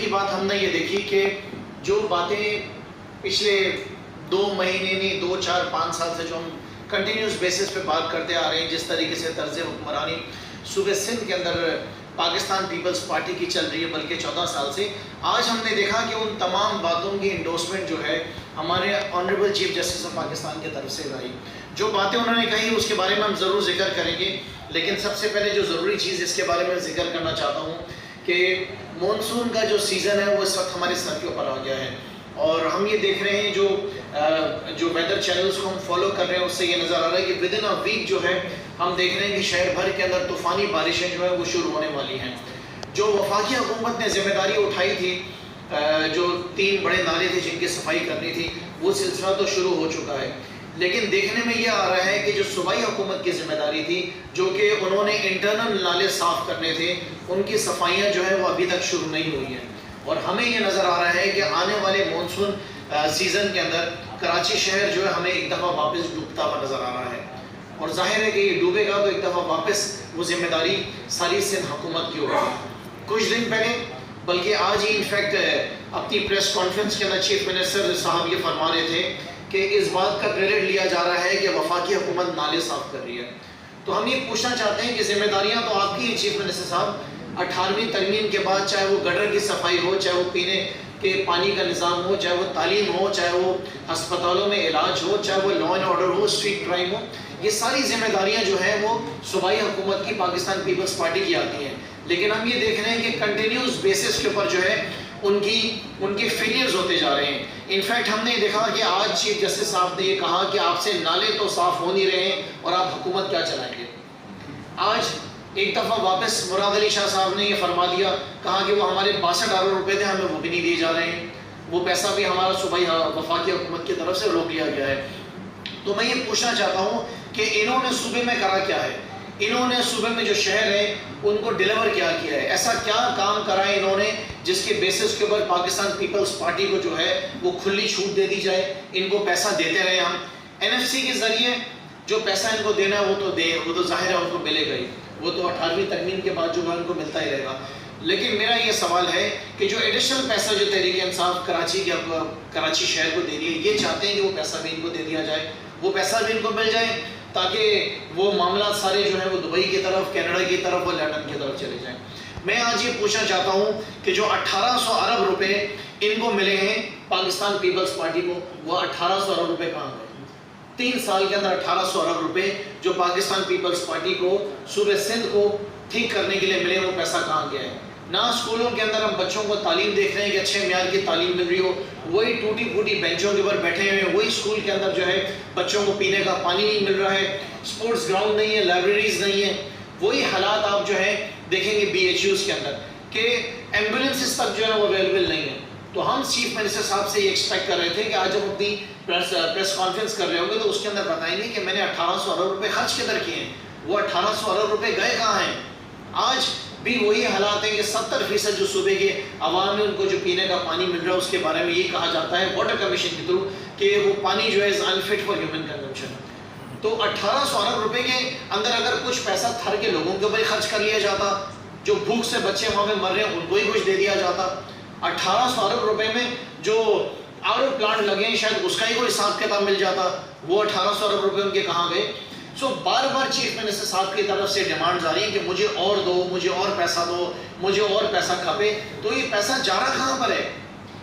بات ہم نے یہ دیکھی کہ جو باتیں پچھلے 2 مہینے نہیں 2 4 5 سال سے جو ہم کنٹینیوس بیسس پہ بات کرتے آ رہے ہیں، جس طریقے سے طرز حکمرانی صوبہ سندھ کے اندر پاکستان پیپلز پارٹی کی چل رہی ہے، بلکہ 14 سال سے، آج ہم نے دیکھا کہ ان تمام باتوں کی انڈورسمنٹ جو ہے ہمارے honourable chief justice of Pakistan کی طرف سے آئی۔ جو باتیں انہوں نے کہی اس کے بارے میں ہم ضرور ذکر کریں گے، لیکن سب سے پہلے جو ضروری چیز اس کے بارے میں ذکر کرنا چاہتا ہوں کہ مونسون کا جو سیزن ہے وہ اس وقت ہمارے سر کے اوپر آ گیا ہے، اور ہم یہ دیکھ رہے ہیں جو ویدر چینلز کو ہم فالو کر رہے ہیں اس سے یہ نظر آ رہا ہے کہ ود ان اے ویک جو ہے ہم دیکھ رہے ہیں کہ شہر بھر کے اندر طوفانی بارشیں جو ہے وہ شروع ہونے والی ہیں۔ جو وفاقی حکومت نے ذمہ داری اٹھائی تھی، جو 3 بڑے نالے تھے جن کی صفائی کرنی تھی، وہ سلسلہ تو شروع ہو چکا ہے، لیکن دیکھنے میں یہ آ رہا ہے کہ جو صوبائی حکومت کی ذمہ داری تھی، جو کہ انہوں نے انٹرنل نالے صاف کرنے تھے، ان کی صفائیاں جو ہے وہ ابھی تک شروع نہیں ہوئی ہیں، اور ہمیں یہ نظر آ رہا ہے کہ آنے والے مونسون سیزن کے اندر کراچی شہر جو ہے ہمیں ایک دفعہ واپس ڈوبتا ہوا نظر آ رہا ہے، اور ظاہر ہے کہ یہ ڈوبے گا تو ایک دفعہ واپس وہ ذمہ داری ساری سندھ حکومت کی ہوگی۔ کچھ دن پہلے بلکہ آج ہی انفیکٹ اپنی پریس کانفرنس کے اندر چیف منسٹر صاحب یہ فرما رہے تھے کہ اس بات کا کریڈٹ لیا جا رہا ہے کہ وفاقی حکومت نالے صاف کر رہی ہے۔ تو ہم یہ پوچھنا چاہتے ہیں کہ ذمہ داریاں تو آپ کی ہیں چیف منسٹر صاحب، 18ویں ترمیم کے بعد چاہے وہ گٹر کی صفائی ہو، چاہے وہ پینے کے پانی کا نظام ہو، چاہے وہ تعلیم ہو، چاہے وہ ہسپتالوں میں علاج ہو، چاہے وہ لا اینڈ آرڈر ہو، اسٹریٹ کرائم ہو، یہ ساری ذمہ داریاں جو ہیں وہ صوبائی حکومت کی پاکستان پیپلز پارٹی کی آتی ہیں، لیکن ہم یہ دیکھ رہے ہیں کہ کنٹینیوس بیسس کے اوپر جو ہے ان کے فیلیئرز ہوتے جا رہے ہیں۔ انفیکٹ ہم نے دیکھا کہ آج چیف جسٹس صاحب نے یہ کہا کہ آپ سے نالے تو صاف ہو نہیں رہے ہیں اور آپ حکومت کیا چلائیں گے۔ آج ایک دفعہ واپس مراد علی شاہ صاحب نے یہ فرما دیا، کہا کہ وہ ہمارے 62 ارب روپے تھے، ہمیں وہ بھی نہیں دیے جا رہے ہیں، وہ پیسہ بھی ہمارا صوبائی وفاقی حکومت کی طرف سے روک لیا گیا ہے۔ تو میں یہ پوچھنا چاہتا ہوں کہ انہوں نے صوبے میں کرا کیا ہے؟ انہوں نے صوبے میں جو شہر ہیں ان کو ڈیلیور کیا کیا ہے؟ ایسا کیا کام کرا ہے انہوں نے جس کے بیسس کے اوپر پاکستان پیپلز پارٹی کو جو ہے وہ کھلی چھوٹ دے دی جائے، ان کو پیسہ دیتے رہے ہم؟ NFC کے ذریعے جو پیسہ ان کو دینا ہے وہ تو دیں، وہ تو ظاہر ہے ان کو ملے گا ہی، وہ تو 18ویں ترمیم کے بعد جو ہے ان کو ملتا ہی رہے گا، لیکن میرا یہ سوال ہے کہ جو ایڈیشنل پیسہ جو تحریک انصاف کراچی شہر کو دے رہی ہے، یہ چاہتے ہیں کہ وہ پیسہ بھی ان کو دے دیا جائے، وہ پیسہ بھی ان کو مل جائے تاکہ وہ معاملات سارے جو ہیں وہ دبئی کی طرف، کینیڈا کی طرف اور لندن کی طرف چلے جائیں۔ میں آج یہ پوچھنا چاہتا ہوں کہ جو 1800 ارب روپے ان کو ملے ہیں پاکستان پیپلز پارٹی کو، وہ 1800 ارب روپے کہاں گئے؟ 3 سال کے اندر 1800 ارب روپے جو پاکستان پیپلز پارٹی کو صوبہ سندھ کو ٹھیک کرنے کے لیے ملے، وہ پیسہ کہاں گیا ہے؟ نہ اسکولوں کے اندر ہم بچوں کو تعلیم دیکھ رہے ہیں کہ اچھے معیار کی تعلیم مل رہی ہو، وہی ٹوٹی پھوٹی بینچوں کے اوپر بیٹھے ہوئے ہیں، وہی اسکول کے اندر جو ہے بچوں کو پینے کا پانی نہیں مل رہا ہے، اسپورٹس گراؤنڈ نہیں ہے، لائبریریز نہیں ہے، وہی حالات آپ جو ہے دیکھیں گے BHUs کے اندر کہ ایمبولینسز تک جو ہے وہ اویلیبل نہیں ہے۔ تو ہم چیف منسٹر صاحب سے یہ ایکسپیکٹ کر رہے تھے کہ آج جب اپنی پریس کانفرنس کر رہے ہوں گے تو اس کے اندر بتائیں گے کہ میں نے 1800 ارب روپے خرچ کدھر کیے ہیں، وہ 1800 ارب روپے گئے کہاں ہیں؟ آج بھی وہی حالات ہیں کہ 70% جو صوبے کے عوام ہے ان کو جو پینے کا پانی مل رہا ہے اس کے بارے میں یہ کہا جاتا ہے واٹر کمیشن کے تھرو کہ وہ پانی جو ہے از انفٹ فار ہیومن کنزمپشن۔ تو 1800 ارب روپے کے اندر اگر کچھ پیسہ تھر کے لوگوں کے اوپر خرچ کر لیا جاتا، جو بھوک سے بچے وہاں پہ مر رہے ہیں ان کو ہی کچھ دے دیا جاتا، 1800 ارب روپے میں جو RO پلانٹ لگے ہیں شاید اس کا ہی کوئی حساب کتاب مل جاتا، وہ 1800 ارب روپے ان کے کہاں گئے؟ بار بار چیف منسٹر صاحب کی طرف سے ڈیمانڈ آ رہی ہے کہ مجھے اور دو، مجھے اور پیسہ دو، مجھے اور پیسہ کھپے، تو یہ پیسہ جا رہا کہاں پر ہے؟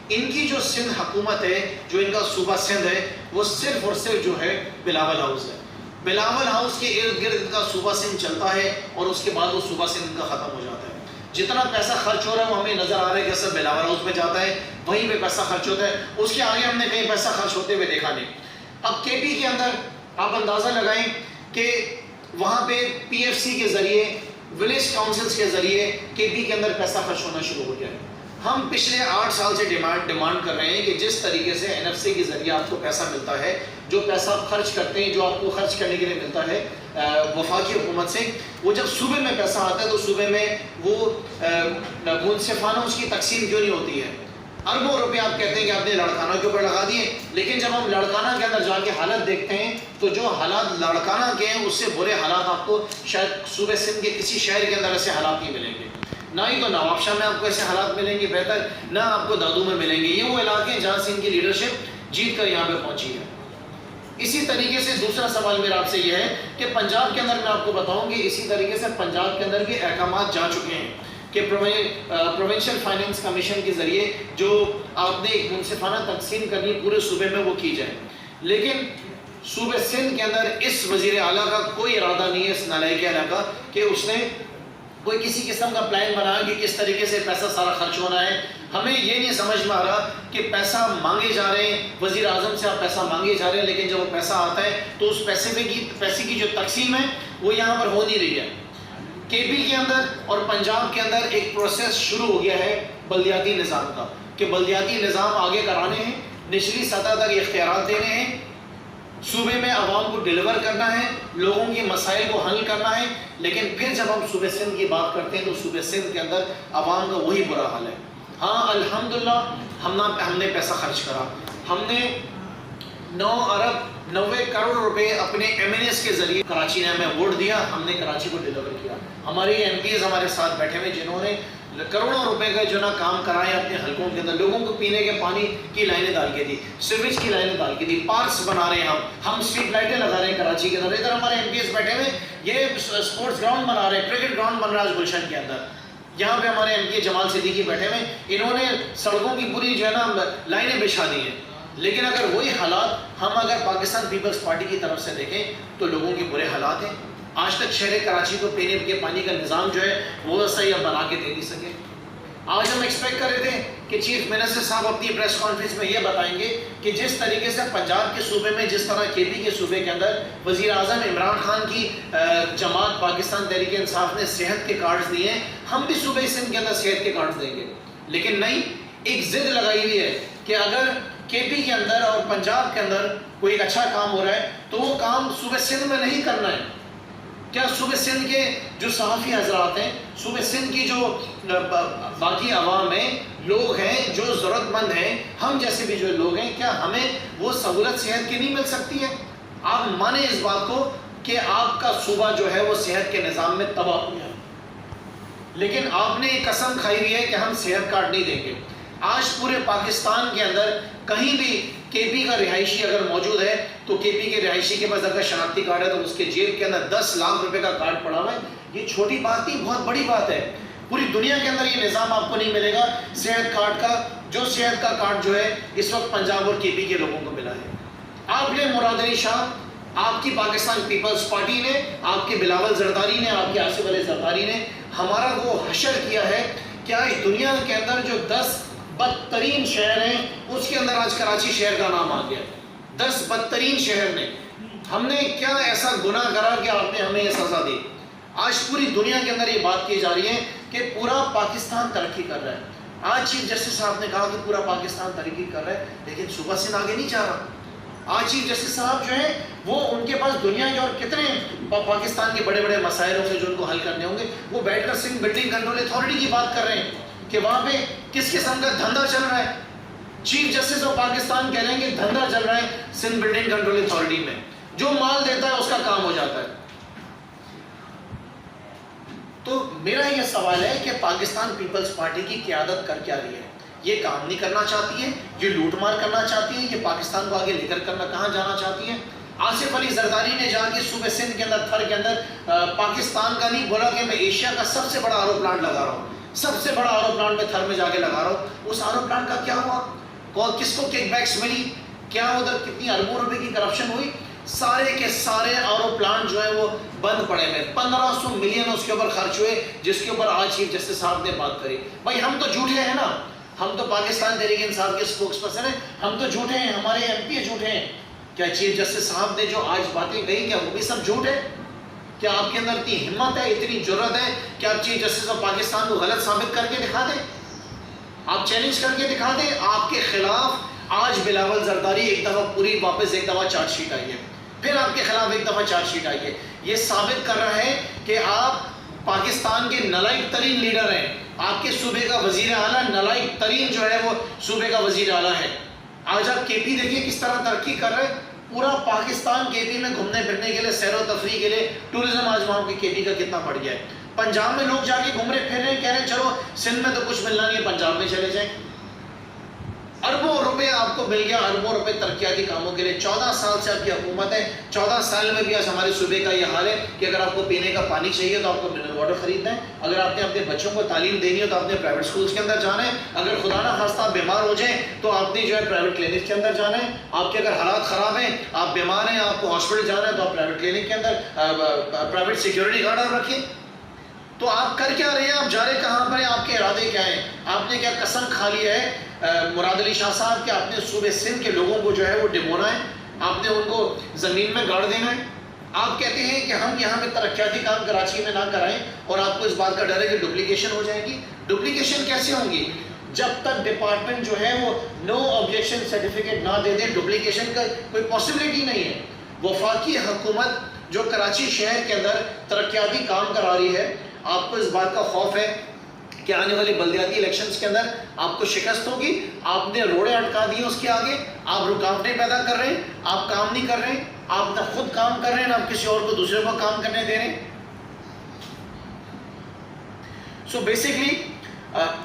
ان کی جو سندھ حکومت ہے، جو ان کا صوبہ سندھ ہے، وہ صرف اور صرف جو ہے بلاول ہاؤس ہے، بلاول ہاؤس کے ارد گرد کا صوبہ سندھ چلتا ہے اور اس کے بعد وہ صوبہ سندھ کا ختم ہو جاتا ہے۔ جتنا پیسہ خرچ ہو رہا ہے وہ ہمیں نظر آ رہا ہے کہ سب بلاول ہاؤس میں جاتا ہے، وہیں پہ پیسہ خرچ ہوتا ہے، اس کے آگے ہم نے کہیں پیسہ خرچ ہوتے ہوئے دیکھا نہیں۔ اب KP کے اندر آپ اندازہ لگائیں کہ وہاں پہ PFC کے ذریعے، ولیج کاؤنسلز کے ذریعے KP کے اندر پیسہ خرچ ہونا شروع ہو گیا ہے۔ ہم پچھلے 8 سال سے ڈیمانڈ کر رہے ہیں کہ جس طریقے سے NFC کے ذریعے آپ کو پیسہ ملتا ہے، جو پیسہ آپ خرچ کرتے ہیں، جو آپ کو خرچ کرنے کے لیے ملتا ہے وفاقی حکومت سے، وہ جب صوبے میں پیسہ آتا ہے تو صوبے میں وہ منصفانہ اس کی تقسیم کیوں نہیں ہوتی ہے؟ اربوں روپے آپ کہتے ہیں کہ آپ نے لاڑکانہ کے اوپر لگا دیے، لیکن جب ہم لاڑکانہ کے اندر جا کے حالت دیکھتے ہیں تو جو حالات لاڑکانہ کے ہیں اس سے برے حالات آپ کو شاید صوبہ سندھ کے کسی شہر کے اندر ایسے حالات نہیں ملیں گے۔ نہ ہی تو نواب شاہ میں آپ کو ایسے حالات ملیں گے بہتر، نہ آپ کو دادو میں ملیں گے. یہ وہ علاقے ہیں جہاں سے ان کی لیڈرشپ جیت کر یہاں پہ پہنچی ہے. اسی طریقے سے دوسرا سوال میرا آپ سے یہ ہے کہ پنجاب کے اندر میں آپ کو بتاؤں کہ اسی طریقے سے پنجاب کے اندر بھی احکامات جا چکے ہیں کہ پروونشل فائنینس کمیشن کے ذریعے جو آپ نے ایک منصفانہ تقسیم کرنی پورے صوبے میں وہ کی جائے. لیکن صوبہ سندھ کے اندر اس وزیر اعلیٰ کا کوئی ارادہ نہیں ہے، اس نالائق علاقہ، کہ اس نے کوئی کسی قسم کا پلان بنایا کہ کس طریقے سے پیسہ سارا خرچ ہونا ہے. ہمیں یہ نہیں سمجھ میں آ رہا کہ پیسہ مانگے جا رہے ہیں، وزیر اعظم سے آپ پیسہ مانگے جا رہے ہیں، لیکن جب وہ پیسہ آتا ہے تو اس پیسے کی جو تقسیم ہے وہ یہاں پر ہو نہیں رہی ہے. کے پی کے اندر اور پنجاب کے اندر ایک پروسیس شروع ہو گیا ہے بلدیاتی نظام کا، کہ بلدیاتی نظام آگے کرانے ہیں، نچلی سطح تک اختیارات دینے ہیں، صوبے میں عوام کو ڈیلیور کرنا ہے، لوگوں کے مسائل کو حل کرنا ہے. لیکن پھر جب ہم صوبہ سندھ کی بات کرتے ہیں تو صوبہ سندھ کے اندر عوام کا وہی برا حال ہے. ہاں الحمدللہ ہم نے پیسہ خرچ کرا، ہم نے 9 ارب 90 کروڑ روپے اپنے ایم این ایس کے ذریعے، کراچی نے ہمیں ووٹ دیا، ہم نے کراچی کو ڈیلیور کیا. ہمارے ایم پیز ہمارے ساتھ بیٹھے ہوئے جنہوں نے کروڑوں روپے کا جو نا کام کرائے اپنے حلقوں کے اندر، لوگوں کو پینے کے پانی کی لائنیں ڈال کے دی، سیویج کی لائنیں ڈال کے دی، پارکس بنا رہے ہیں، ہم اسٹریٹ لائٹیں لگا رہے ہیں کراچی کے اندر. ادھر ہمارے ایم پیز بیٹھے ہوئے یہ اسپورٹس گراؤنڈ بنا رہے ہیں، کرکٹ گراؤنڈ بن رہا ہے گلشن کے اندر. یہاں پہ ہمارے ایم پی جمال صدیقی بیٹھے ہوئے، انہوں نے سڑکوں کی پوری جو ہے نا لائنیں بچھا دی ہیں. لیکن اگر وہی حالات ہم اگر پاکستان پیپلز پارٹی کی طرف سے دیکھیں تو لوگوں کے برے حالات ہیں. آج تک شہر کراچی کو پینے کے پانی کا نظام جو ہے وہ صحیح اب بنا کے دے نہیں سکے. آج ہم ایکسپیکٹ کر رہے تھے کہ چیف منسٹر صاحب اپنی پریس کانفرنس میں یہ بتائیں گے کہ جس طریقے سے پنجاب کے صوبے میں، جس طرح کے پی کے صوبے کے اندر وزیر اعظم عمران خان کی جماعت پاکستان تحریک انصاف نے صحت کے کارڈز دیے ہیں، ہم بھی صوبہ سندھ کے اندر صحت کے کارڈز دیں گے. لیکن نہیں، ایک ضد لگائی ہوئی ہے کہ اگر کے پی کے اندر اور پنجاب کے اندر کوئی ایک اچھا کام ہو رہا ہے تو وہ کام صوبہ سندھ میں نہیں کرنا ہے. کیا صوبہ سندھ کے جو صحافی حضرات ہیں، صوبہ سندھ کی جو باقی عوام ہیں، لوگ ہیں جو ضرورت مند ہیں، ہم جیسے بھی جو لوگ ہیں، کیا ہمیں وہ سہولت صحت کی نہیں مل سکتی ہے؟ آپ مانیں اس بات کو کہ آپ کا صوبہ جو ہے وہ صحت کے نظام میں تباہ ہو گیا، لیکن آپ نے ایک قسم کھائی ہوئی ہے کہ ہم صحت کارڈ نہیں دیں گے. آج پورے پاکستان کے اندر کہیں بھی کے پی کا رہائشی اگر موجود ہے تو کے پی کے رہائشی کے پاس اگر شناختی کارڈ ہے تو اس کے جیب کے اندر 10 لاکھ روپے کا کارڈ پڑا ہوا ہے. یہ چھوٹی بات نہیں، بہت بڑی بات ہے. پوری دنیا کے اندر یہ نظام آپ کو نہیں ملے گا صحت کارڈ کا. جو صحت کا کارڈ جو ہے اس وقت پنجاب اور کے پی کے لوگوں کو ملا ہے. آپ نے مراد علی شاہ، آپ کی پاکستان پیپلز پارٹی نے، آپ کے بلاول زرداری نے، آپ کے آصف علی زرداری نے ہمارا وہ حشر کیا ہے کہ آج دنیا کے اندر جو 10 بدترین شہر ہیں اس کے اندر آج کراچی شہر کا نام آ گیا. 10 بدترین شہر نے، ہم نے کیا ایسا گناہ کرا کہ آپ نے ہمیں یہ سزا دی؟ آج پوری دنیا کے اندر یہ بات کی جا رہی ہے کہ پورا پاکستان ترقی کر رہا ہے. آج چیف جسٹس صاحب نے کہا کہ پورا پاکستان ترقی کر رہا ہے، لیکن صوبہ سندھ آگے نہیں جا رہا. آج چیف جسٹس صاحب جو ہیں وہ ان کے پاس دنیا کے اور کتنے پاکستان کے بڑے بڑے مسائل ہوں گے جو ان کو حل کرنے ہوں گے، وہ بیٹھ کر سندھ بلڈنگ کنٹرول اتھارٹی کی بات کر رہے ہیں کہ وہاں پہ کس قسم کا دھندا چل رہا ہے. چیف جسٹس آف پاکستان کہہ رہے ہیں کہ دھندا چل رہا ہے سندھ بلڈنگ کنٹرول اتھارٹی میں، جو مال دیتا ہے اس کا کام ہو جاتا ہے. تو میرا یہ سوال ہے کہ پاکستان پیپلز پارٹی کی قیادت کر کیا رہی ہے؟ یہ کام نہیں کرنا چاہتی ہے، یہ لوٹ مار کرنا چاہتی ہے، یہ پاکستان کو آگے لے کر کہاں جانا چاہتی ہے؟ آصف علی زرداری نے جا کے صوبہ سندھ کے اندر، تھر کے اندر پاکستان کا نہیں بولا کہ میں ایشیا کا سب سے بڑا آرو پلانٹ لگا رہا ہوں، سب سے بڑا آرو پلانٹ میں تھر میں جا کے لگا رہا ہوں. اس آرو پلانٹ کا کیا ہوا؟ کس کو کک بیکس ملی؟ کیا ادھر کتنی اربوں روپے کی کرپشن ہوئی؟ سارے کے سارے آرو پلانٹ جو ہیں وہ بند پڑے ہوئے. 1500 ملین اس کے اوپر خرچ ہوئے، جس کے اوپر آج چیف جسٹس صاحب نے بات کری. بھائی ہم تو جھوٹے ہیں نا، ہم تو پاکستان تحریک انصاف کے اسپوکس پرسن ہیں، ہم تو جھوٹے ہیں، ہمارے ایم پی جھوٹے ہیں. کیا چیف جسٹس صاحب نے جو آج باتیں کہی کیا وہ بھی سب جھوٹ ہے؟ کیا آپ کے اندر اتنی ہمت ہے، اتنی جرت ہے کہ آپ چیف جسٹس آف پاکستان کو غلط ثابت کر کے دکھا دیں؟ آپ چیلنج کر کے دکھا دیں. آپ کے خلاف آج بلاول زرداری ایک دفعہ پوری واپس ایک دفعہ چارج شیٹ آئی ہے، پھر آپ کے خلاف ایک دفعہ چارج شیٹ آئی ہے. یہ ثابت کر رہا ہے کہ آپ پاکستان کے نالائق ترین لیڈر ہیں. آپ کے صوبے کا وزیر اعلیٰ نالائق ترین جو ہے وہ صوبے کا وزیر اعلیٰ ہے. آج آپ کے پی دیکھیے کس طرح ترقی کر رہے ہیں. پورا پاکستان کے پی میں گھومنے پھرنے کے لیے، سیر و تفریح کے لیے، ٹورزم آج وہاں کے پی کا کتنا بڑھ گیا ہے. پنجاب میں لوگ جا کے گھوم رہے پھر رہے ہیں، کہہ رہے ہیں چلو سندھ میں تو کچھ ملنا نہیں ہے، پنجاب میں چلے جائیں. اربوں روپے آپ کو مل گیا، اربوں روپے ترقیاتی کاموں کے لیے. 14 سال سے آپ کی حکومت ہے، 14 سال میں بھی آج ہمارے صوبے کا یہ حال ہے کہ اگر آپ کو پینے کا پانی چاہیے تو آپ کو منرل واٹر خریدنا ہے، اگر آپ نے اپنے بچوں کو تعلیم دینی ہے تو آپ نے پرائیویٹ سکولز کے اندر جانا ہے، اگر خدا نہ خواستہ آپ بیمار ہو جائیں تو آپ نے جو ہے پرائیویٹ کلینک کے اندر جانا ہے، آپ کے اگر حالات خراب ہیں، آپ بیمار ہیں، آپ کو ہاسپٹل جانا ہے تو آپ پرائیویٹ کلینک کے اندر پرائیویٹ سیکیورٹی گارڈ آپ رکھیں. تو آپ کر کیا رہے ہیں؟ آپ جا رہے کہاں پر ہیں؟ آپ کے ارادے کیا ہیں؟ آپ نے کیا قسم کھا لی ہے مراد علی شاہ صاحب کہ آپ نے صوبے سندھ کے لوگوں کو جو ہے وہ ڈبونا ہے، آپ نے ان کو زمین میں گاڑ دینا ہے. آپ کہتے ہیں کہ ہم یہاں پہ ترقیاتی کام کراچی میں نہ کرائیں اور آپ کو اس بات کا ڈر ہے کہ ڈپلیکیشن ہو جائے گی. ڈپلیکیشن کیسے ہوں گی؟ جب تک ڈپارٹمنٹ جو ہے وہ نو آبجیکشن سرٹیفکیٹ نہ دے دے ڈپلیکیشن کا کوئی پاسبلٹی نہیں ہے. وفاقی حکومت جو کراچی شہر کے اندر ترقیاتی کام کرا رہی ہے، آپ کو اس بات کا خوف ہے کہ آنے والے بلدیاتی الیکشنز کے اندر آپ کو شکست ہوگی. آپ نے روڑے اٹکا دی اس کے آگے، آپ رکاوٹیں پیدا کر رہے ہیں، آپ کام نہیں کر رہے ہیں، آپ نہ خود کام کر رہے ہیں نہ آپ کسی اور کو دوسرے کو کام کرنے دے رہے ہیں. سو بیسکلی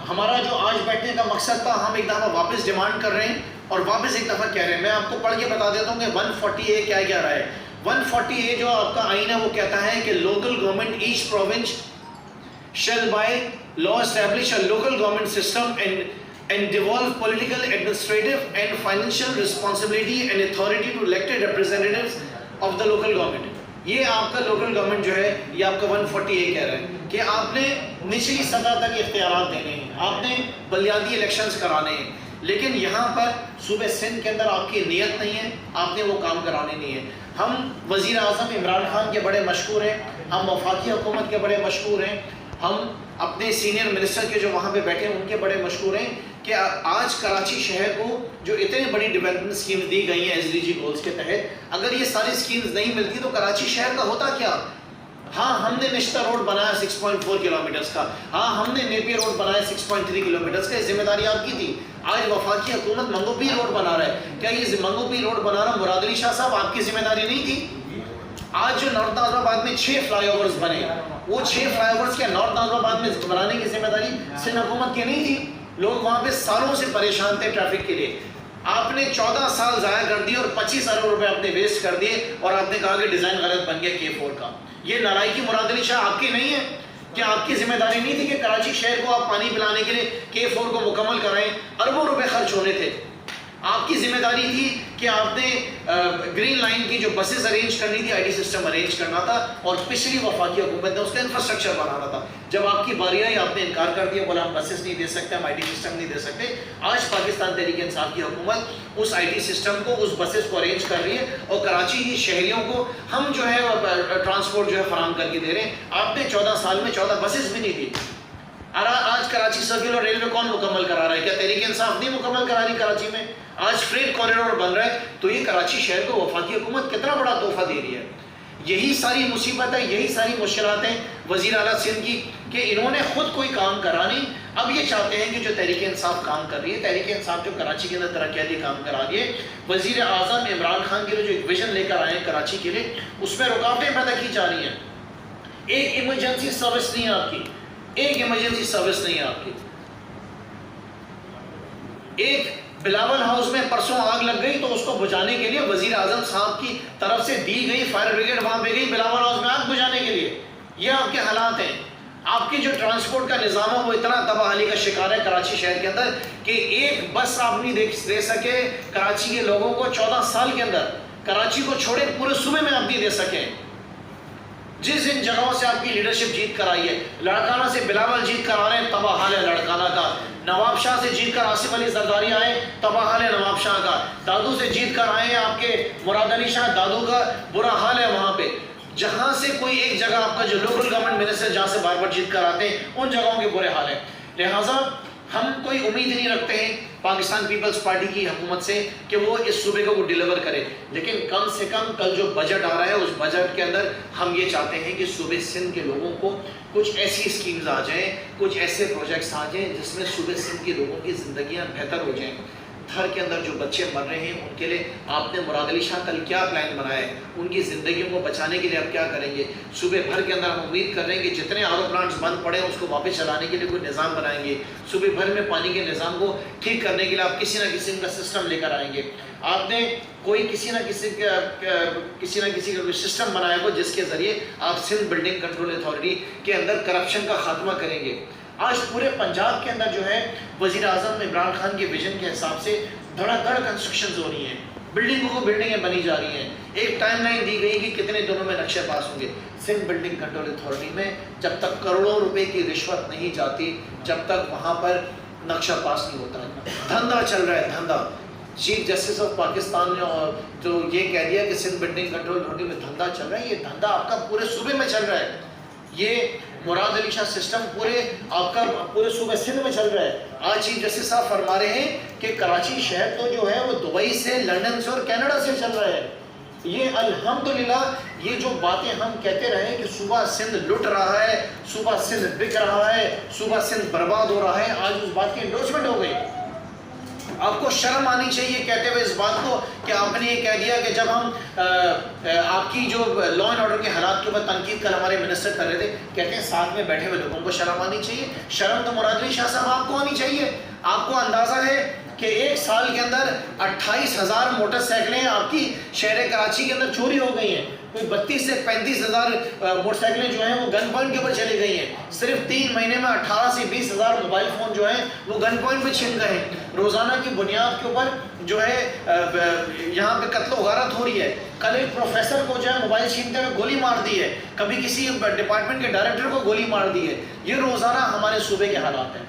ہمارا جو آج بیٹھنے کا مقصد تھا، ہم ایک دفعہ واپس ڈیمانڈ کر رہے ہیں اور واپس ایک دفعہ کہہ رہے ہیں. میں آپ کو پڑھ کے بتا دیتا ہوں کہ 140A کیا کہہ رہا ہے. 140A جو آپ کا آئین ہے وہ کہتا ہے کہ local government each province shall by law establish a local government system and devolve political, administrative and financial responsibility and authority to elected representatives of the local government. یہ آپ کا لوکل گورنمنٹ جو ہے یہ آپ کا 140A کہہ رہا ہے کہ آپ نے نچلی سطح تک اختیارات دینے ہیں، آپ نے بلدیاتی الیکشنز کرانے ہیں. لیکن یہاں پر صوبے سندھ کے اندر آپ کی نیت نہیں ہے، آپ نے وہ کام کرانے نہیں ہے. ہم وزیر اعظم عمران خان کے بڑے مشکور ہیں، ہم وفاقی حکومت کے بڑے مشکور ہیں، ہم اپنے سینئر منسٹر کے جو وہاں پہ بیٹھے ہیں ان کے بڑے مشکور ہیں کہ آج کراچی شہر کو جو اتنے بڑی ڈیولپمنٹ اسکیمز دی گئی ہیں SDG گولز کے تحت، اگر یہ ساری اسکیمز نہیں ملتی تو کراچی شہر کا ہوتا کیا؟ ہاں ہم نے نشتہ روڈ بنایا 6.4 کلومیٹرز کا، ہاں ہم نے نیپیر روڈ بنایا 6.3 کلومیٹرز کا، ذمہ داری آپ کی تھی. آج وفاقی حکومت منگو پیر روڈ بنا رہا ہے، کیا یہ منگو پیر روڈ بنانا مراد علی شاہ صاحب آپ کی ذمہ داری نہیں تھی؟ آج جو نارتھ ناظر آباد میں 6 فلائی اوورز بنے، وہ 6 فلائی اوورز کیا نارتھ ناظر آباد میں بنانے کی ذمہ داری سندھ حکومت کی نہیں تھی؟ لوگ وہاں پہ سالوں سے پریشان تھے ٹریفک کے لیے. آپ نے 14 سال ضائع کر دیے اور 25 ارب روپے آپ نے ویسٹ کر دیے اور آپ نے کہا کہ ڈیزائن غلط بن گیا K4 کا. یہ نالائکی مراد علی شاہ آپ کی نہیں ہے؟ کیا آپ کی ذمہ داری نہیں تھی کہ کراچی شہر کو آپ پانی پلانے کے لیے K4 کو مکمل کرائیں؟ اربوں روپے خرچ ہونے تھے. آپ کی ذمہ داری تھی کہ آپ نے گرین لائن کی جو بسز ارینج کرنی تھی، آئی ٹی سسٹم ارینج کرنا تھا اور پچھلی وفاقی حکومت نے اس کا انفراسٹرکچر بنانا تھا. جب آپ کی باری آئی آپ نے انکار کر دیا، بولا ہم بسز نہیں دے سکتے، ہم آئی ٹی سسٹم نہیں دے سکتے. آج پاکستان تحریک انصاف کی حکومت اس آئی ٹی سسٹم کو، اس بسز کو ارینج کر رہی ہے اور کراچی کی شہریوں کو ہم جو ہے ٹرانسپورٹ جو ہے فراہم کر کے دے رہے ہیں. آپ نے 14 سال میں 14 بسز بھی نہیں دی. آج کراچی سرکل اور ریلوے کون مکمل کرا رہا ہے؟ کیا تحریک انصاف نہیں مکمل کرا رہی کراچی میں؟ آج فریٹ کوریڈور بن رہا ہے. تو یہ کراچی شہر کو وفاقی حکومت کتنا بڑا تحفہ دے رہی ہے. یہی ساری مصیبت ہے، یہی ساری مشکلات ہیں وزیر اعلیٰ سندھ کی کہ انہوں نے خود کوئی کام کرا نہیں. اب یہ چاہتے ہیں کہ جو تحریک انصاف کام کر رہی ہے، تحریک انصاف جو کراچی کے اندر ترقیاتی کام کرا رہی ہے، وزیر اعظم عمران خان کے لیے جو ایک ویژن لے کر آئے ہیں کراچی کے لیے، اس میں رکاوٹیں پیدا کی جا رہی ہیں. ایک ایمرجنسی سروس نہیں ہے آپ کی، ایک ایمرجنسی سروس نہیں ہے آپ کی. ایک بلاول ہاؤس میں پرسوں آگ لگ گئی تو اس کو بجھانے کے لیے وزیر اعظم صاحب کی طرف سے دی گئی فائر بریگیڈ وہاں پہ گئی بلاول ہاؤس میں آگ بجھانے کے لیے. یہ آپ کے حالات ہیں. آپ کی جو ٹرانسپورٹ کا نظام ہے وہ اتنا تباہی کا شکار ہے کراچی شہر کے اندر کہ ایک بس آپ نہیں دے سکے کراچی کے لوگوں کو 14 سال کے اندر. کراچی کو چھوڑے پورے صوبے میں آپ نہیں دے سکے. جس ان جگہوں سے آپ کی لیڈرشپ جیت کر آئی ہے، لڑکانہ سے بلاول جیت کر آ رہے ہیں، تباہ حال ہے لڑکانہ کا. نواب شاہ سے جیت کر آصف علی زرداری آئے، تباہ حال ہے نواب شاہ کا. دادو سے جیت کر آئے ہیں آپ کے مراد علی شاہ، دادو کا برا حال ہے وہاں پہ. جہاں سے کوئی ایک جگہ آپ کا جو لوکل گورنمنٹ منسٹر جہاں سے بار بار جیت کر آتے ہیں ان جگہوں کے برے حال ہیں. لہٰذا ہم کوئی امید نہیں رکھتے ہیں پاکستان پیپلز پارٹی کی حکومت سے کہ وہ اس صوبے کو ڈیلیور کرے، لیکن کم سے کم کل جو بجٹ آ رہا ہے اس بجٹ کے اندر ہم یہ چاہتے ہیں کہ صوبے سندھ کے لوگوں کو کچھ ایسی اسکیمز آ جائیں، کچھ ایسے پروجیکٹس آ جائیں جس میں صوبے سندھ کے لوگوں کی زندگیاں بہتر ہو جائیں. گھر کے اندر جو بچے مر رہے ہیں ان کے لیے آپ نے مراد علی شاہ کل کیا پلان بنایا ہے؟ ان کی زندگیوں کو بچانے کے لیے آپ کیا کریں گے؟ صوبے بھر کے اندر ہم امید کر رہے ہیں کہ جتنے آر او پلانٹس بند پڑے ہیں اس کو واپس چلانے کے لیے کوئی نظام بنائیں گے. صوبے بھر میں پانی کے نظام کو ٹھیک کرنے کے لیے آپ کسی نہ کسی کا سسٹم لے کر آئیں گے. آپ نے کوئی کسی نہ کسی کا سسٹم بنایا ہو جس کے ذریعے آپ سندھ بلڈنگ کنٹرول اتھارٹی کے اندر کرپشن کا خاتمہ کریں گے. آج پورے پنجاب کے اندر جو ہے وزیر اعظم عمران خان کے ویژن کے حساب سے دھڑا دھڑ کنسٹرکشنز ہو رہی ہیں, بلڈنگیں بنی جا رہی ہیں. ایک ٹائم لائن دی گئی کہ کتنے دنوں میں نقشے پاس ہوں گے. سندھ بلڈنگ کنٹرول اتھارٹی میں جب تک کروڑوں روپے کی رشوت نہیں جاتی, جب تک وہاں پر نقشہ پاس نہیں ہوتا. دھندا چل رہا ہے, دھندا. چیف جسٹس آف پاکستان نے اور جو یہ کہہ دیا کہ سندھ بلڈنگ کنٹرول اتھارٹی میں دھندا چل رہا ہے, یہ دھندا آپ کا پورے صوبے میں چل رہا ہے. یہ مراد علی شاہ سسٹم پورے آپ کا پورے صوبے سندھ میں چل رہا ہے. آج چیف جسٹس صاحب فرما رہے ہیں کہ کراچی شہر تو جو ہے وہ دبئی سے, لندن سے اور کینیڈا سے چل رہا ہے. یہ الحمدللہ یہ جو باتیں ہم کہتے رہے کہ صوبہ سندھ لٹ رہا ہے, صوبہ سندھ بک رہا ہے, صوبہ سندھ برباد ہو رہا ہے, آج اس بات کی انڈورسمنٹ ہو گئی. آپ کو شرم آنی چاہیے کہتے ہوئے اس بات کو کہ آپ نے یہ کہہ دیا کہ جب ہم آپ کی جو لا اینڈ آرڈر کے حالات کے اوپر تنقید کل ہمارے منسٹر کر رہے تھے, کہتے ہیں ساتھ میں بیٹھے ہوئے لوگوں کو شرم آنی چاہیے. شرم تو مراد علی شاہ صاحب آپ کو آنی چاہیے. آپ کو اندازہ ہے کہ ایک سال کے اندر 28,000 موٹر سائیکلیں آپ کی شہر کراچی کے اندر چوری ہو گئی ہیں. کوئی 32 سے 35,000 موٹر سائیکلیں جو ہیں وہ گن پوائنٹ کے اوپر چلی گئی ہیں. صرف 3 مہینے میں 18 سے 20,000 موبائل فون جو ہیں وہ گن پوائنٹ پہ چھن گئے ہیں. روزانہ کی بنیاد کے اوپر جو ہے یہاں پہ قتل و غارت ہو رہی ہے. کل ایک پروفیسر کو جو ہے موبائل چھینتے ہوئے گولی مار دی ہے, کبھی کسی ڈپارٹمنٹ کے ڈائریکٹر کو گولی مار دی ہے. یہ روزانہ ہمارے صوبے کے حالات ہیں.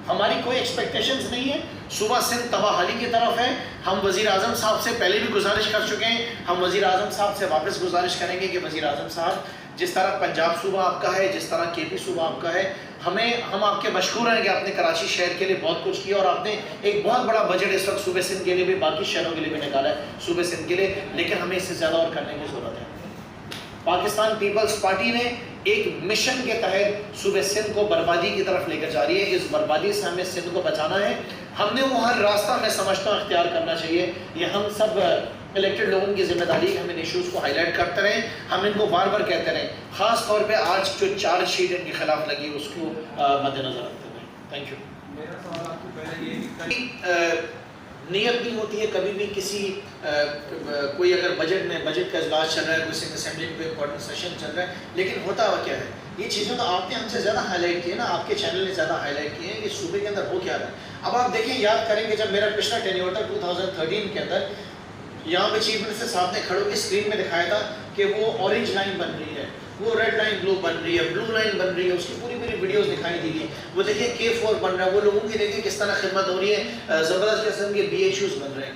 ہماری کوئی ایکسپیکٹیشنز نہیں ہے. صوبہ سندھ تباہی کی طرف ہے. ہم وزیر اعظم صاحب سے پہلے بھی گزارش کر چکے ہیں, ہم وزیر اعظم صاحب سے واپس گزارش کریں گے کہ وزیر اعظم صاحب جس طرح پنجاب صوبہ آپ کا ہے, جس طرح کے پی صوبہ آپ کا ہے, ہم آپ کے مشکور ہیں کہ آپ نے کراچی شہر کے لیے بہت کچھ کیا اور آپ نے ایک بہت بڑا بجٹ اس وقت صوبے سندھ کے لیے بھی, باقی شہروں کے لیے بھی نکالا ہے صوبے سندھ کے لیے, لیکن ہمیں اس سے زیادہ اور کرنے کی ضرورت ہے. پاکستان پیپلز پارٹی نے ایک مشن کے تحت صوبے سندھ کو بربادی کی طرف لے کر جا رہی ہے. اس بربادی سے ہمیں سندھ کو بچانا ہے. ہم نے وہ ہر راستہ میں سمجھتا ہوں اختیار کرنا چاہیے. یہ ہم سب الیکٹڈ لوگوں کی ذمہ داری ہے, ہم ان ایشوز کو ہائی لائٹ کرتے رہیں, ہم ان کو بار بار کہتے رہیں, خاص طور پہ آج جو چارج شیٹ ان کے خلاف لگی اس کو مد نظر رکھتے رہیں. Thank you. میرا سوال آپ کو پہلے یہ نیت نہیں ہوتی ہے کبھی بھی کسی کوئی اگر بجٹ کا اجلاس چل رہا ہے, کوئی سندھ اسمبلی میں کوئی امپورٹنٹ سیشن چل رہا ہے, لیکن ہوتا ہوا کیا ہے, یہ چیزیں تو آپ نے ہم سے زیادہ ہائی لائٹ کی ہے نا, آپ کے چینل نے زیادہ ہائی لائٹ کی ہے کہ صوبے کے اندر ہو کیا رہا ہے. اب آپ دیکھیں, یاد کریں کہ جب میرا پچھلا ٹینیور تھا 2013 کے اندر, یہاں پہ چیف منسٹر صاحب نے کھڑے کے اسکرین میں دکھایا تھا کہ وہ اورنج لائن بن رہی ہے, وہ ریڈ لائن بلو بن رہی ہے, بلو لائن بن رہی ہے, اس کی پوری ویڈیوز دکھائی دی گئی. وہ دیکھیں K4 بن رہا ہے, وہ لوگوں کی دیکھیں کس طرح خدمت ہو رہی ہے, زبردست قسم کے BHUs بن رہے ہیں.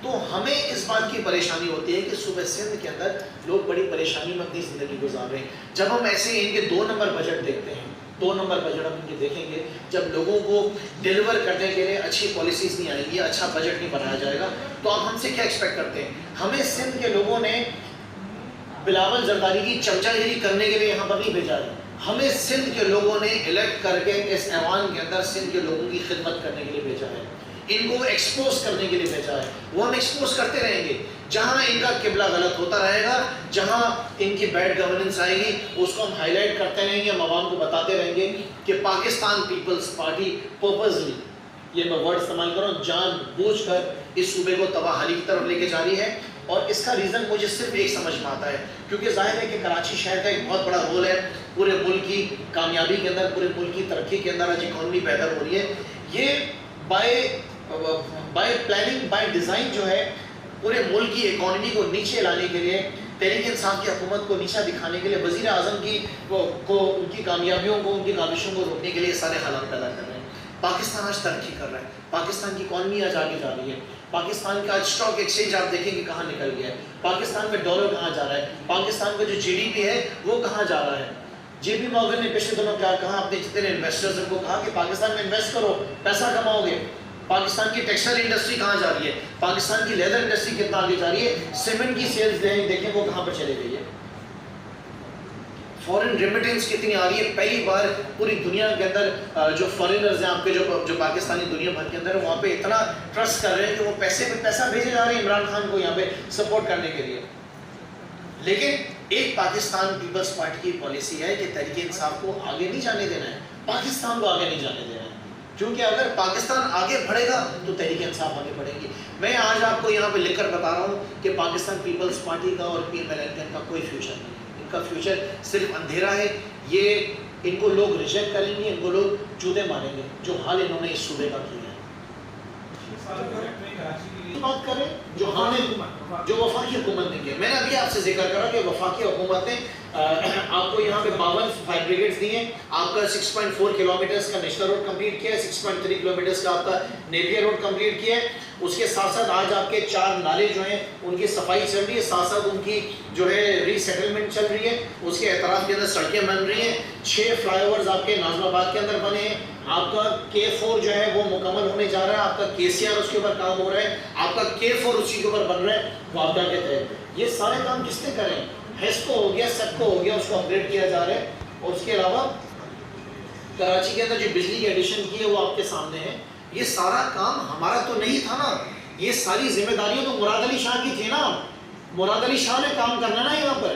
تو ہمیں اس بات کی پریشانی ہوتی ہے کہ صوبہ سندھ کے اندر لوگ بڑی پریشانی میں اپنی زندگی گزار رہے ہیں. جب ہم ایسے ان کے 2 نمبر بجٹ دیکھتے ہیں, 2 نمبر بجٹ ہم ان کے دیکھیں گے, جب لوگوں کو ڈیلیور کرنے کے لیے اچھی پالیسیز نہیں آئیں گی, اچھا بجٹ نہیں بنایا جائے گا, تو آپ ہم سے کیا ایکسپیکٹ کرتے ہیں؟ ہمیں سندھ کے لوگوں نے بلاول زرداری کی چمچہ گیری کرنے کے لیے یہاں پر نہیں بھیجا ہے. ہمیں سندھ کے لوگوں نے الیکٹ کر کے اس ایوان کے اندر سندھ کے لوگوں کی خدمت کرنے کے لیے بھیجا ہے, ان کو ایکسپوز کرنے کے لیے بھیجا ہے. وہ ہم ایکسپوز کرتے رہیں گے. جہاں ان کا قبلہ غلط ہوتا رہے گا, جہاں ان کی بیڈ گورننس آئے گی, اس کو ہم ہائی لائٹ کرتے رہیں گے, ہم عوام کو بتاتے رہیں گے کہ پاکستان پیپلز پارٹی پرپزلی, یہ میں ورڈ استعمال کر رہا ہوں, جان بوجھ کر اس صوبے کو تباہی کی طرف لے کے جا رہی ہے. اور اس کا ریزن مجھے صرف ایک سمجھ میں آتا ہے, کیونکہ ظاہر ہے کہ کراچی شہر کا ایک بہت بڑا رول ہے پورے ملک کی کامیابی کے اندر, پورے ملک کی ترقی کے اندر. آج اکانومی بہتر ہو رہی ہے. یہ بائی پلاننگ, بائی ڈیزائن جو ہے پورے ملک کی اکانومی کو نیچے لانے کے لیے, تحریک انصاف کی حکومت کو نیچا دکھانے کے لیے, وزیر اعظم کو ان کی کامیابیوں کو, ان کی کاوشوں کو روکنے کے لیے سارے حالات پیدا کر رہے ہیں. پاکستان آج ترقی کر رہا ہے, پاکستان کی اکانومی آج آگے جا رہی ہے, پاکستان کا اسٹاک ایکسچینج آپ دیکھیں کہ کہاں نکل گیا ہے, پاکستان میں ڈالر کہاں جا رہا ہے, پاکستان کا جو GDP ہے وہ کہاں جا رہا ہے. JP مورگن نے پچھلے دنوں کیا کہا, اپنے جتنے انویسٹرز کو کہا کہ پاکستان میں انویسٹ کرو, پیسہ کماؤ گے. پاکستان کی ٹیکسٹائل انڈسٹری کہاں جا رہی ہے, پاکستان کی لیدر انڈسٹری کتنا آگے جا رہی ہے, سیمنٹ کی سیلز دیکھیں وہ کہاں پر چلے گئی ہے. فورن ریمیٹنس کتنی آ رہی ہے. پہلی بار پوری دنیا کے اندر جو فارینرز ہیں آپ کے جو پاکستانی دنیا بھر کے اندر ہے وہاں پہ اتنا ٹرسٹ کر رہے ہیں کہ وہ پیسے پہ پیسہ بھیجے جا رہے ہیں عمران خان کو یہاں پہ سپورٹ کرنے کے لیے. لیکن ایک پاکستان پیپلز پارٹی کی پالیسی ہے کہ تحریک انصاف کو آگے نہیں جانے دینا ہے, پاکستان کو آگے نہیں جانے دینا ہے, کیونکہ اگر پاکستان آگے بڑھے گا تو تحریک انصاف آگے بڑھے گی. میں آج آپ کو یہاں پہ لکھ کر بتا رہا ہوں کہ پاکستان پیپلز پارٹی کا اور پیر میلنٹن کا کوئی فیوچر نہیں ہے, ان کا فیوچر صرف اندھیرا ہے. یہ ان کو لوگ ریجیکٹ کریں گے, ان کو لوگ چوتے ماریں گے جو حال انہوں نے اس صوبے کا کیا ہے. بات کریں جو وفاقی حکومت نے کیا, میں نے ابھی آپ سے ذکر کرا کہ وفاقی حکومت نے آپ کو یہاں پہ 52 فائر بریگیڈز دی ہیں, آپ کا 6.4 کلومیٹرز کا نیشنل روڈ کمپلیٹ کیا ہے, 6.3 کلومیٹرز کا آپ کا نیپیر روڈ کمپلیٹ کیا ہے. اس کے ساتھ ساتھ آج آپ کے 4 نالے جو ہیں ان کی صفائی چل رہی ہے, ساتھ ساتھ ان کی جو ہے ری سیٹلمنٹ چل رہی ہے, اس کے اعتراف کے اندر سڑکیں بن رہی ہیں. 6 فلائی اوورز آپ کے ناظم آباد کے اندر بنے ہیں. آپ کا K4 جو ہے وہ مکمل ہونے جا رہا ہے, آپ کا KCR اس کے اوپر کام ہو رہا ہے, آپ کا K4 اسی کے اوپر بن رہا ہے وابڈا کے تحت. یہ سارے کام کس نے کریں, ہیسکو ہو گیا, سیپکو ہو گیا, اس کو اپگریڈ کیا جا رہا ہے. اور اس کے علاوہ کراچی کے اندر جو بجلی کی ایڈیشن کی ہے وہ آپ کے سامنے ہے. یہ سارا کام ہمارا تو نہیں تھا نا, یہ ساری ذمہ داریاں تو مراد علی شاہ کی تھی نا. مراد علی شاہ نے کام کرنا نا یہاں پر,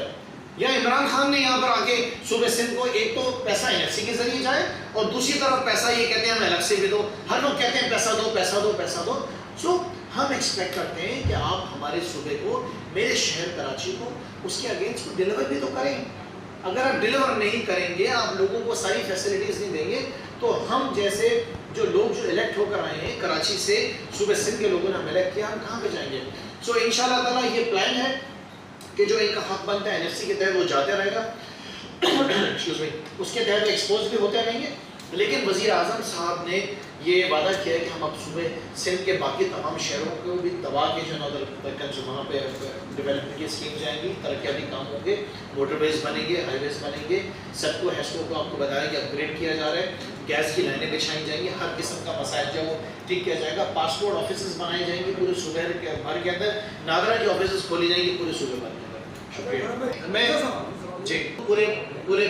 یا عمران خان نے یہاں پر آ کے صوبہ سندھ کو ایک تو پیسہ NFC کے ذریعے جائے اور دوسری طرف پیسہ یہ کہتے ہیں ہمیں الگ سے بھی دو. ہر لوگ کہتے ہیں پیسہ دو پیسہ دو پیسہ دو. سو ہم ایکسپیکٹ کرتے ہیں کہ آپ ہمارے صوبے کو, میرے شہر کراچی کو, اس کے اگینسٹ ڈیلیور بھی تو کریں. اگر آپ ڈیلیور نہیں کریں گے, آپ لوگوں کو ساری فیسلٹیز نہیں دیں گے, تو ہم جیسے جو لوگ جو الیکٹ ہو کر آئے ہیں کراچی سے, صوبہ سندھ کے لوگوں نے ہم الیکٹ کیا, ہم کہاں پہ جائیں گے. سو انشاءاللہ تعالیٰ یہ پلان ہے کہ جو ان کا حق بنتا ہے NFC کے تحت وہ جاتے رہے گا, اس کے تحت ایکسپوز بھی ہوتے رہیں گے. لیکن وزیر اعظم صاحب نے یہ وعدہ کیا ہے کہ ہم اب صوبہ سندھ کے باقی تمام شہروں کو بھی دبا کے جو وہاں پہ ڈیولپمنٹ کی اسکیم جائیں گی, ترقیاتی کام ہوں گے, موٹر ویز بنیں گے, ہائی ویز بنیں گے, سب کو ہیسکو کو آپ کو بتایا کہ اپ گریڈ کیا جا رہا ہے, گیس کی لائنیں بچھائی جائیں گی, ہر قسم کا مسائل جو وہ ٹھیک کیا جائے گا. پاسپورٹ آفیسز بنائے جائیں گے پورے صوبے بھر کے اندر, نادرا کی آفیسز کھولی جائیں گی پورے صوبے بھر کے اندر. شکریہ. میں جی پورے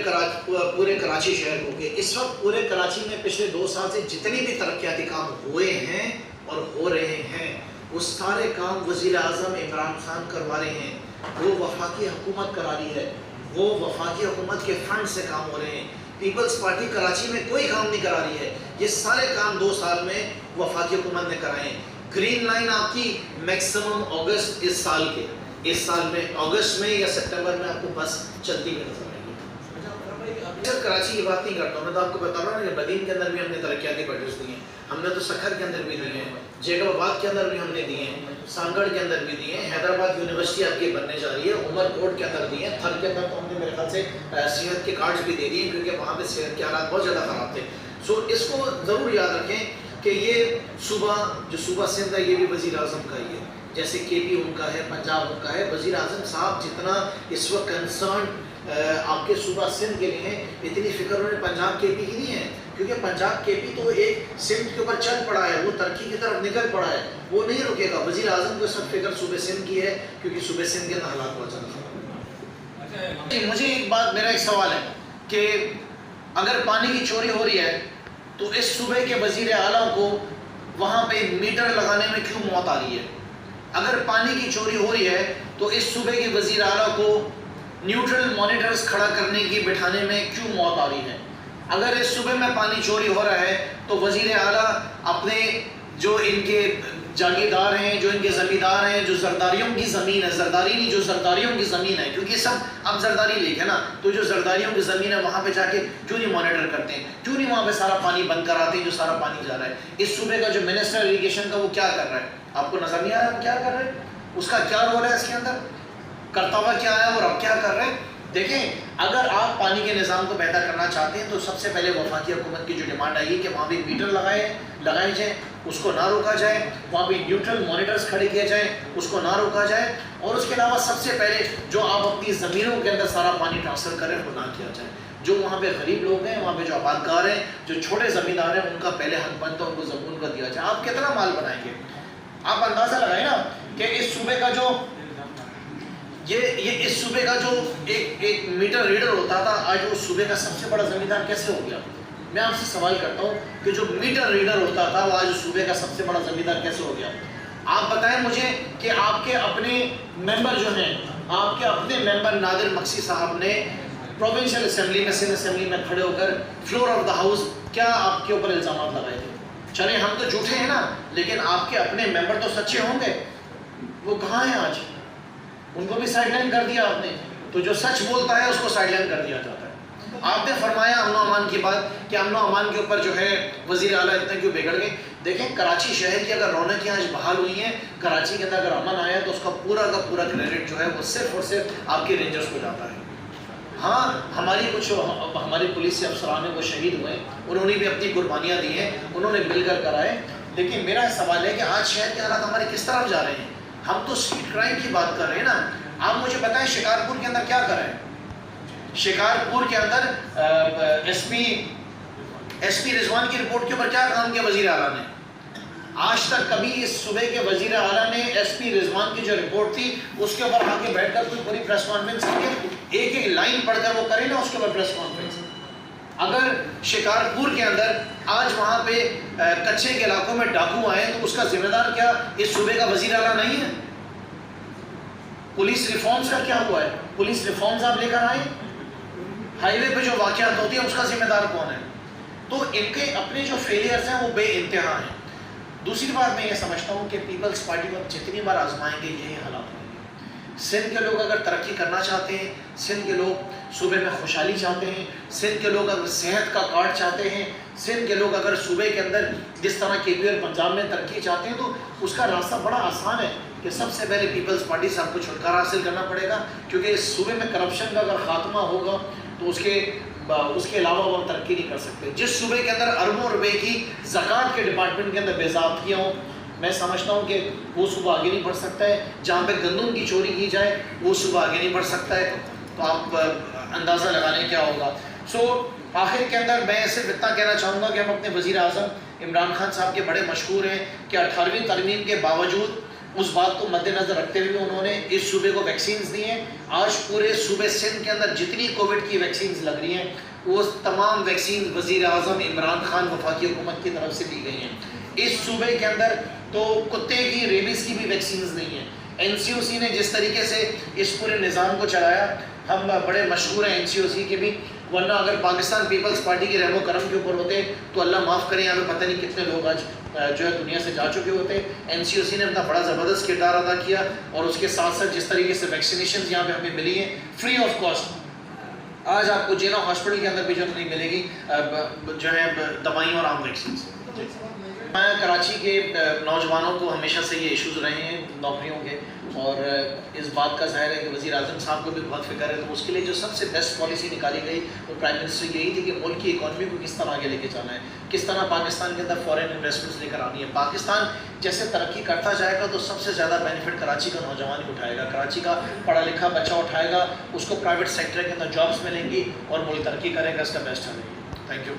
کراچی شہر کو کہ اس وقت پورے کراچی میں پچھلے 2 سال سے جتنے بھی ترقیاتی کام ہوئے ہیں اور ہو رہے ہیں وہ سارے کام وزیر اعظم عمران خان کروا رہے ہیں. وہ وفاقی حکومت کرا رہی ہے, وہ وفاقی حکومت کے فنڈ سے کام ہو رہے ہیں. پیپلز پارٹی کراچی میں کوئی کام نہیں کرا رہی ہے, یہ سارے کام 2 سال میں وفاقی حکومت نے کرائے ہیں. گرین لائن آپ کی میکسیمم اگست اس سال میں اگست میں یا سپٹمبر میں آپ کو بس چلتی ہوئی نظر آئے گی. سر کراچی کی بات نہیں کرتا ہوں, میں تو آپ کو بتا رہا ہوں کہ بدین کے اندر بھی ہم نے ترقیاتی پروجیکٹس دیے ہیں, ہم نے تو سکھر کے اندر بھی دیے ہیں, جیکب آباد کے اندر بھی ہم نے دیے ہیں, سانگڑ کے اندر بھی دیے ہیں, حیدرآباد یونیورسٹی آپ کی بننے جا رہی ہے, عمر کوٹ کے اندر دیے ہیں, تھر کے اندر تو ہم نے میرے خیال سے صحت کے کارڈز بھی دے دیے کیونکہ وہاں پہ صحت کے حالات بہت زیادہ خراب تھے. سو اس کو ضرور یاد رکھیں کہ یہ صوبہ سندھ ہے یہ بھی وزیر اعظم کا ہی ہے, جیسے KP ان کا ہے, پنجاب ان کا ہے. وزیر اعظم صاحب جتنا اس وقت کنسرن آپ کے صوبہ سندھ کے لیے ہیں, اتنی فکر انہوں نے پنجاب KP کی نہیں ہے, کیونکہ پنجاب KP تو ایک سندھ کے اوپر چل پڑا ہے, وہ ترقی کی طرف نکل پڑا ہے, وہ نہیں رکے گا. وزیر اعظم کو سب فکر صوبہ سندھ کی ہے کیونکہ صوبہ سندھ کے اندر حالات بہت زیادہ خراب ہیں. مجھے میرا ایک سوال ہے کہ اگر پانی کی چوری ہو رہی ہے تو اس صوبے کے وزیر اعلیٰ کو وہاں پہ میٹر لگانے میں کیوں موت آ رہی ہے؟ اگر پانی کی چوری ہو رہی ہے تو اس صوبے کے وزیر اعلیٰ کو نیوٹرل مانیٹرز کھڑا کرنے کی بٹھانے میں کیوں موت آ رہی ہے؟ اگر اس صوبے میں پانی چوری ہو رہا ہے تو وزیر اعلیٰ اپنے جو ان کے جاگیردار ہیں, جو ان کے زمیندار ہیں, جو زرداریوں کی زمین ہے, زرداری نہیں جو زرداریوں کی زمین ہے, کیونکہ سب اب زرداری لیک ہے نا, تو جو زرداریوں کی زمین ہے وہاں پہ جا کے کیوں نہیں مانیٹر کرتے ہیں, کیوں نہیں وہاں پہ سارا پانی بند کراتے ہیں جو سارا پانی جا رہا ہے؟ اس صوبے کا جو منسٹر اریگیشن کا وہ کیا کر رہا ہے؟ آپ کو نظر نہیں آ رہا کیا کر رہے ہیں؟ اس کا کیا رول ہے اس کے اندر؟ کرتا ہوا کیا ہے اور اب کیا کر رہے ہیں؟ دیکھیں, اگر آپ پانی کے نظام کو بہتر کرنا چاہتے ہیں تو سب سے پہلے وفاقی حکومت کی جو ڈیمانڈ آئی ہے کہ وہاں بھی میٹر لگائے جائیں, اس کو نہ روکا جائے, وہاں بھی نیوٹرل مانیٹرز کھڑے کیے جائیں, اس کو نہ روکا جائے, اور اس کے علاوہ سب سے پہلے جو آپ اپنی زمینوں کے اندر سارا پانی ٹرانسفر کریں وہ نہ کیا جائے. جو وہاں پہ غریب لوگ ہیں, وہاں پہ جو آبادکار ہیں, جو چھوٹے زمیندار ہیں, ان کا پہلے حق بنتا ہے ان کو زمین کا دیا جائے. آپ کتنا مال بنائیں گے؟ آپ اندازہ لگائیں نا کہ اس صوبے کا جو یہ اس صوبے کا جو ایک میٹر ریڈر ہوتا تھا، آج وہ صوبے کا سب سے بڑا زمیندار کیسے ہو گیا؟ میں آپ سے سوال کرتا ہوں کہ جو میٹر ریڈر ہوتا تھا وہ آج صوبے کا سب سے بڑا زمیندار کیسے ہو گیا؟ آپ بتائیں مجھے کہ آپ کے اپنے ممبر جو ہیں، آپ کے اپنے ممبر نادر مکسی صاحب نے پروونشل اسمبلی میں، سندھ اسمبلی میں کھڑے ہو کر فلور آف دا ہاؤس کیا آپ کے اوپر الزامات لگائے تھے؟ چلیں ہم تو جھوٹے ہیں نا، لیکن آپ کے اپنے ممبر تو سچے ہوں گے. وہ کہاں ہیں آج؟ ان کو بھی سائڈ لائن کر دیا آپ نے. تو جو سچ بولتا ہے اس کو سائڈ لائن کر دیا جاتا ہے. آپ نے فرمایا امن و امان کی بات کہ امن و امان کے اوپر جو ہے وزیر اعلیٰ اتنے کیوں بگڑ گئے. دیکھیں کراچی شہر کی اگر رونقیں آج بحال ہوئی ہیں، کراچی کے اندر اگر امن آیا تو اس کا پورا کریڈٹ جو ہے وہ صرف اور صرف آپ کے رینجرز کو جاتا ہے. ہاں ہماری پولیس افسران ہیں وہ شہید ہوئے، انہوں نے بھی اپنی قربانیاں دی ہیں، انہوں نے مل کر کرائے. لیکن میرا سوال ہے کہ آج شہر کے حالات ہمارے کس طرف جا رہے ہیں؟ ہم تو اسٹریٹ کرائم کی بات کر رہے ہیں نا. آپ مجھے بتائیں شکارپور کے اندر کیا کریں؟ شکارپور کے اندر ایس پی رضوان کی رپورٹ کے اوپر کیا کام کیا وزیر اعلیٰ نے؟ آج تک کبھی اس صوبے کے وزیر اعلیٰ نے ایس پی رضوان کی جو رپورٹ تھی اس کے اوپر آ کے بیٹھ کر کوئی پوری پریس کانفرنس کی؟ ایک لائن پڑھ کر وہ کرے نا اس کے اوپر پریس کانفرنس. اگر شکارپور کے اندر آج وہاں پہ کچے کے علاقوں میں ڈاکو آئے تو اس کا ذمہ دار کیا اس صوبے کا وزیر اعلیٰ نہیں ہے؟ پولیس ریفارمز کا کیا ہوا ہے؟ پولیس ریفارمز آپ لے کر آئے، ہائی وے پہ جو واقعات ہوتی ہیں اس کا ذمہ دار کون ہے؟ تو ان کے اپنے جو فیلیئرز ہیں وہ بے انتہا ہیں. دوسری بات میں یہ سمجھتا ہوں کہ پیپلز پارٹی کو جتنی بار آزمائیں گے یہی حالات ہوں گے. سندھ کے لوگ اگر ترقی کرنا چاہتے ہیں، سندھ کے لوگ صوبے میں خوشحالی چاہتے ہیں، سندھ کے لوگ اگر صحت کا کارڈ چاہتے ہیں، سندھ کے لوگ اگر صوبے کے اندر جس طرح کے پی اور پنجاب میں ترقی چاہتے ہیں تو اس کا راستہ بڑا آسان ہے کہ سب سے پہلے پیپلز پارٹی سے آپ کو چھٹکارا حاصل کرنا پڑے گا. کیونکہ اس صوبے میں کرپشن کا اگر خاتمہ ہوگا تو اس کے علاوہ وہ ترقی نہیں کر سکتے. جس صوبے کے اندر اربوں روپے کی زکوٰۃ کے ڈپارٹمنٹ کے اندر بے ضابطگیاں ہوں، میں سمجھتا ہوں کہ وہ صوبہ آگے نہیں بڑھ سکتا ہے. جہاں پہ گندم کی چوری کی جائے وہ صوبہ آگے نہیں بڑھ سکتا ہے. تو آپ اندازہ لگانے کیا ہوگا. آخر کے اندر میں صرف اتنا کہنا چاہوں گا کہ ہم اپنے وزیر اعظم عمران خان صاحب کے بڑے مشکور ہیں کہ 18ویں ترمیم کے باوجود اس بات کو مد نظر رکھتے ہوئے انہوں نے اس صوبے کو ویکسینز دی ہیں. آج پورے صوبے سندھ کے اندر جتنی کووڈ کی ویکسینز لگ رہی ہیں وہ تمام ویکسین وزیر اعظم عمران خان وفاقی حکومت کی طرف سے دی گئی ہیں. اس صوبے کے اندر تو کتے کی ریبیز کی بھی ویکسینز نہیں ہیں. NCOC نے جس طریقے سے اس پورے نظام کو چلایا، ہم بڑے مشہور ہیں NCOC کے بھی، ورنہ اگر پاکستان پیپلز پارٹی کے رحم و کرم کے اوپر ہوتے تو اللہ معاف کریں یہاں پہ پتہ نہیں کتنے لوگ آج جو ہے دنیا سے جا چکے ہوتے. NCOC نے اپنا بڑا زبردست کردار ادا کیا، اور اس کے ساتھ ساتھ جس طریقے سے ویکسینیشنز یہاں پہ ہمیں ملی ہیں فری آف کاسٹ. آج آپ کو جینا ہاسپٹل کے اندر بھی جو نہیں ملے گی جو ہے دوائیوں اور عام ویکسینز. میں کراچی کے نوجوانوں کو ہمیشہ سے یہ ایشوز رہے ہیں نوکریوں کے، اور اس بات کا ظاہر ہے کہ وزیر اعظم صاحب کو بھی بہت فکر ہے. تو اس کے لیے جو سب سے بیسٹ پالیسی نکالی گئی وہ پرائم منسٹر یہی تھی کہ ملک کی اکانومی کو کس طرح آگے لے کے جانا ہے، کس طرح پاکستان کے اندر فارن انویسٹمنٹس لے کر آنی ہے. پاکستان جیسے ترقی کرتا جائے گا تو سب سے زیادہ بینیفٹ کراچی کا نوجوان اٹھائے گا، کراچی کا پڑھا لکھا بچہ اٹھائے گا، اس کو پرائیویٹ سیکٹر کے اندر جابس ملیں گی اور ملک ترقی کرے گا. اس کا بیسٹ ہے. Thank you.